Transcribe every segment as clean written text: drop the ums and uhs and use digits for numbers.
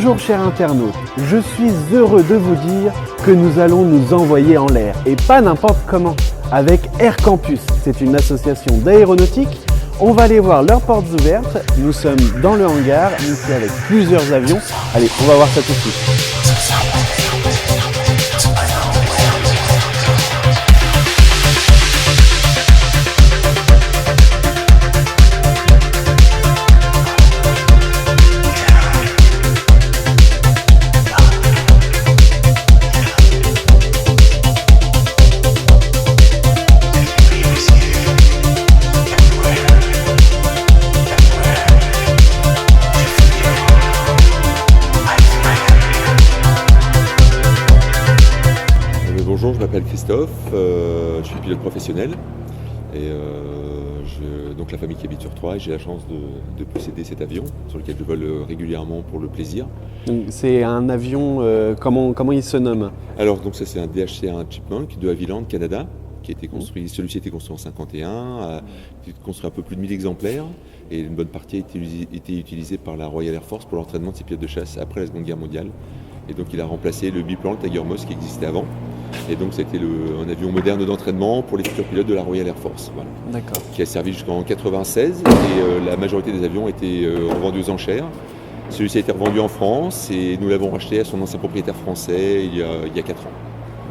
Bonjour chers internautes, je suis heureux de vous dire que nous allons nous envoyer en l'air et pas n'importe comment, avec Air Campus. C'est une association d'aéronautique. On va aller voir leurs portes ouvertes. Nous sommes dans le hangar, ici avec plusieurs avions. Allez, on va voir ça tout de suite. Bonjour, je m'appelle Christophe, je suis pilote professionnel et donc la famille qui habite sur Troyes, j'ai la chance de posséder cet avion sur lequel je vole régulièrement pour le plaisir. C'est un avion, comment il se nomme? Alors donc ça c'est un DHC-1 Chipmunk de Havilland, Canada, qui a été construit, celui-ci a été construit en 51, a été construit un peu plus de 1000 exemplaires et une bonne partie a été utilisée par la Royal Air Force pour l'entraînement de ses pilotes de chasse après la Seconde Guerre mondiale. Et donc il a remplacé le biplan, le Tiger Moss qui existait avant. Et donc c'était un avion moderne d'entraînement pour les futurs pilotes de la Royal Air Force. Voilà. D'accord. Qui a servi jusqu'en 1996 et la majorité des avions étaient revendus aux enchères. Celui-ci a été revendu en France et nous l'avons racheté à son ancien propriétaire français il y a 4 ans.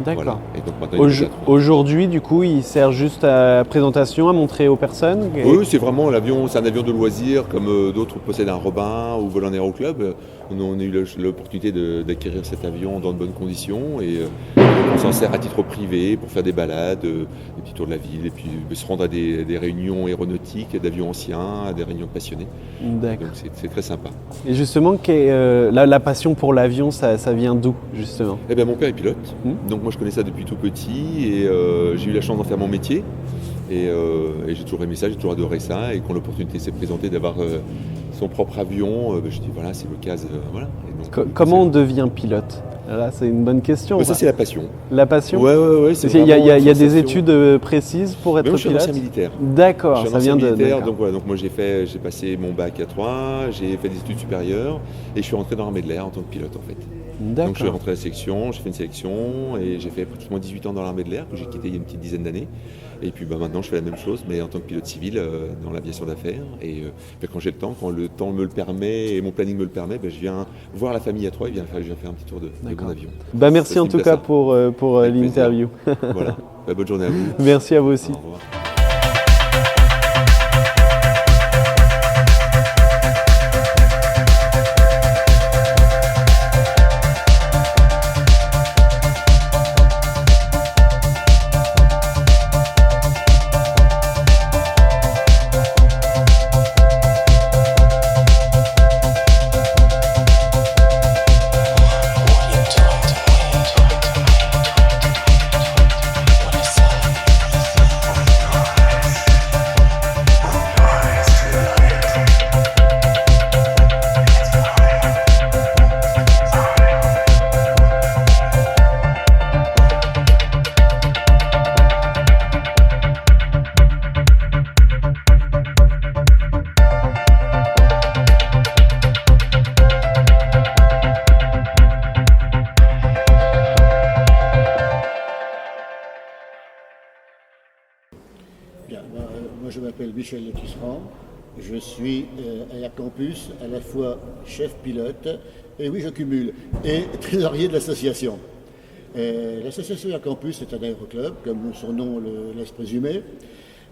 D'accord. Voilà. Et donc maintenant, Aujourd'hui, du coup, il sert juste à présentation, à montrer aux personnes. Oui, c'est vraiment l'avion, c'est un avion de loisir comme d'autres possèdent un Robin ou volent en aéroclub. On a eu l'opportunité d'acquérir cet avion dans de bonnes conditions et on s'en sert à titre privé pour faire des balades, des petits tours de la ville et puis se rendre à des réunions aéronautiques, d'avions anciens, à des réunions de passionnés. D'accord. Donc c'est très sympa. Et justement, la passion pour l'avion, ça vient d'où justement? Eh bien, mon père est pilote, donc moi je connais ça depuis tout petit et j'ai eu la chance d'en faire mon métier. Et j'ai toujours aimé ça, j'ai toujours adoré ça. Et quand l'opportunité s'est présentée d'avoir son propre avion, je dis voilà, c'est l'occasion. Voilà. Comment on devient pilote? Là, c'est une bonne question. Ça, c'est la passion. La passion? Ouais. Il y a des études précises pour être pilote? Je suis ancien militaire. D'accord, ça vient de. Donc voilà, donc moi j'ai passé mon bac à Troyes, j'ai fait des études supérieures et je suis rentré dans l'armée de l'air en tant que pilote en fait. D'accord. Donc je suis rentré à la sélection, j'ai fait une sélection et j'ai fait pratiquement 18 ans dans l'armée de l'air que j'ai quitté il y a une petite dizaine d'années. Et puis maintenant je fais la même chose mais en tant que pilote civil dans l'aviation d'affaires. Et quand j'ai le temps, quand le temps me le permet et mon planning me le permet, je viens voir la famille à Troyes et je viens faire un petit tour de mon avion. Merci en tout cas pour l'interview. Voilà, bonne journée à vous. Merci à vous aussi. Au revoir. Moi je m'appelle Michel Letisserand, je suis à Air Campus, à la fois chef pilote, et oui je cumule, et trésorier de l'association. L'association Air Campus est un aéroclub, comme son nom le laisse présumer,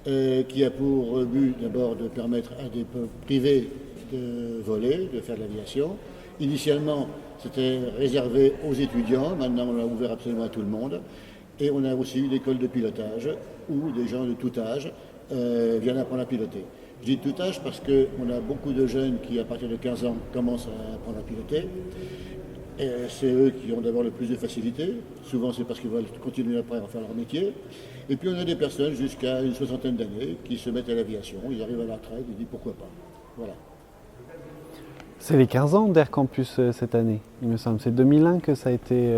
qui a pour but d'abord de permettre à des privés de voler, de faire de l'aviation. Initialement c'était réservé aux étudiants, maintenant on l'a ouvert absolument à tout le monde. Et on a aussi une école de pilotage où des gens de tout âge viennent apprendre à piloter. Je dis de tout âge parce qu'on a beaucoup de jeunes qui, à partir de 15 ans, commencent à apprendre à piloter. C'est eux qui ont d'abord le plus de facilité. Souvent, c'est parce qu'ils veulent continuer après à faire leur métier. Et puis, on a des personnes jusqu'à une soixantaine d'années qui se mettent à l'aviation. Ils arrivent à la retraite, ils disent pourquoi pas. Voilà. C'est les 15 ans d'Air Campus cette année, il me semble. C'est 2001 que ça a été...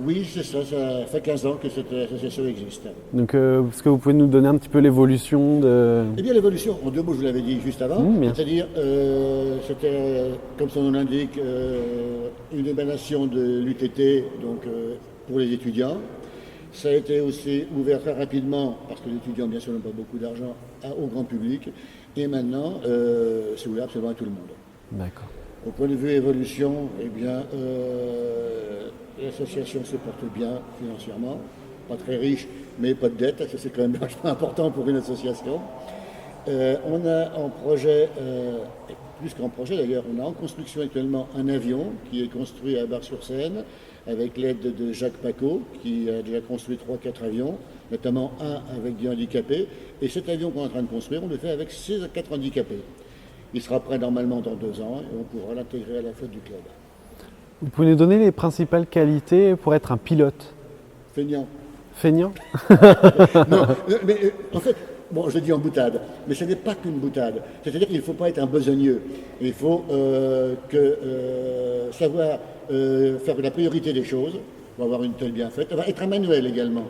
Oui, c'est ça, ça fait 15 ans que cette association existe. Donc, est-ce que vous pouvez nous donner un petit peu l'évolution de... Eh bien, l'évolution, en deux mots, je vous l'avais dit juste avant, bien. c'est-à-dire, c'était, comme son nom l'indique, une émanation de l'UTT, donc pour les étudiants. Ça a été aussi ouvert très rapidement, parce que les étudiants, bien sûr, n'ont pas beaucoup d'argent, au grand public. Et maintenant, c'est ouvert absolument à tout le monde. D'accord. Au point de vue évolution, eh bien, l'association se porte bien financièrement, pas très riche, mais pas de dette, ça c'est quand même vachement important pour une association. On a en projet, plus qu'en projet d'ailleurs, on a en construction actuellement un avion qui est construit à Bar-sur-Seine avec l'aide de Jacques Paco, qui a déjà construit 3-4 avions, notamment un avec des handicapés. Et cet avion qu'on est en train de construire, on le fait avec 6 à 4 handicapés. Il sera prêt normalement dans 2 ans et on pourra l'intégrer à la flotte du club. Vous pouvez nous donner les principales qualités pour être un pilote? Feignant. Feignant? Non, mais en fait, bon, je le dis en boutade, mais ce n'est pas qu'une boutade. C'est-à-dire qu'il ne faut pas être un besogneux. Il faut savoir faire la priorité des choses, pour avoir une telle bien faite, être un manuel également.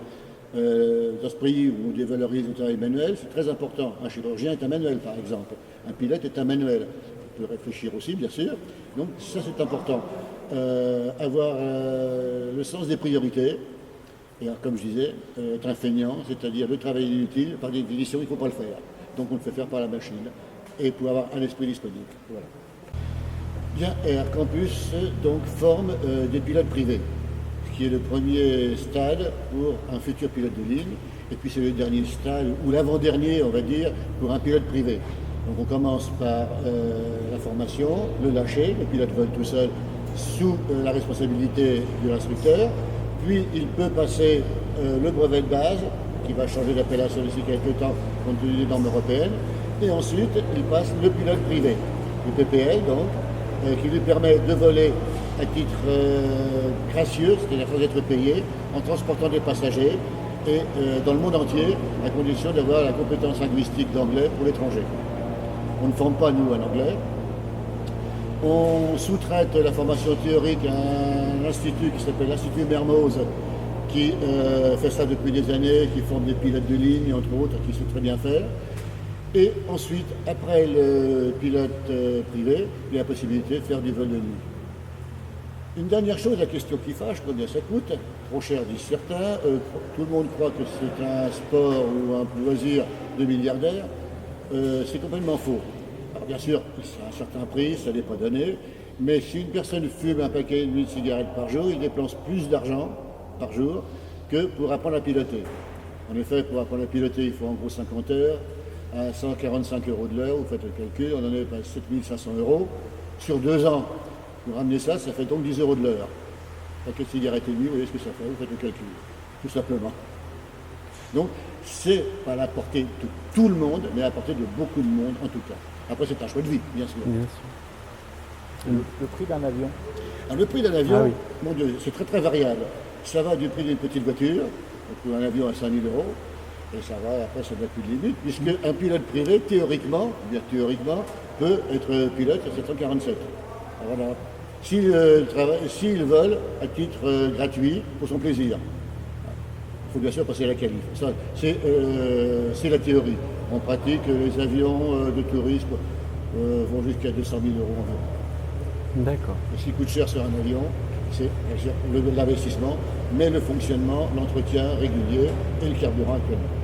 Dans ce pays où on dévalorise le travail manuel, c'est très important. Un chirurgien est un manuel, par exemple. Un pilote est un manuel. On peut réfléchir aussi, bien sûr. Donc ça, c'est important. Avoir le sens des priorités. Et alors, comme je disais, être un feignant, c'est-à-dire le travail inutile, par définition, il ne faut pas le faire. Donc on le fait faire par la machine. Et pour avoir un esprit disponible. Voilà. Bien, Air Campus donc, forme des pilotes privés, qui est le premier stade pour un futur pilote de ligne, et puis c'est le dernier stade, ou l'avant-dernier, on va dire, pour un pilote privé. Donc on commence par la formation, le lâcher, le pilote vole tout seul sous la responsabilité de l'instructeur, puis il peut passer le brevet de base, qui va changer d'appellation d'ici quelques temps, compte tenu des normes européennes, et ensuite il passe le pilote privé, le PPL donc, qui lui permet de voler à titre gracieux, c'est-à-dire sans être payé, en transportant des passagers et dans le monde entier, à condition d'avoir la compétence linguistique d'anglais pour l'étranger. On ne forme pas, nous, en anglais. On sous-traite la formation théorique à un institut qui s'appelle l'Institut Mermoz, qui fait ça depuis des années, qui forme des pilotes de ligne, entre autres, qui sait très bien faire. Et ensuite, après le pilote privé, il y a la possibilité de faire du vol de nuit. Une dernière chose, la question qui fâche, combien ça coûte? Trop cher, disent certains. Tout le monde croit que c'est un sport ou un loisir de milliardaires. C'est complètement faux. Alors bien sûr, c'est un certain prix, ça n'est pas donné. Mais si une personne fume un paquet et demi de cigarettes par jour, il dépense plus d'argent par jour que pour apprendre à piloter. En effet, pour apprendre à piloter, il faut en gros 50 heures. À 145 € de l'heure, vous faites le calcul, on en est à 7500 € sur 2 ans. Vous ramenez ça, ça fait donc 10 € de l'heure. Paquet de cigarettes et demi, vous voyez ce que ça fait, vous faites le calcul, tout simplement. Donc, c'est pas à la portée de tout le monde, mais à la portée de beaucoup de monde en tout cas. Après, c'est un choix de vie, bien sûr. Bien sûr. Le prix d'un avion? Alors, le prix d'un avion, oui. mon Dieu, c'est très très variable. Ça va du prix d'une petite voiture, pour un avion à 5000 €. Et ça va, après ça n'a plus de limite, puisque un pilote privé, théoriquement, peut être pilote à 747. Alors voilà. S'il vole à titre gratuit, pour son plaisir. Il faut bien sûr passer la qualif. Ça, c'est la théorie. En pratique, les avions de tourisme vont jusqu'à 200 000 € environ. D'accord. Ce qui coûte cher sur un avion, c'est l'investissement, mais le fonctionnement, l'entretien régulier et le carburant actuellement.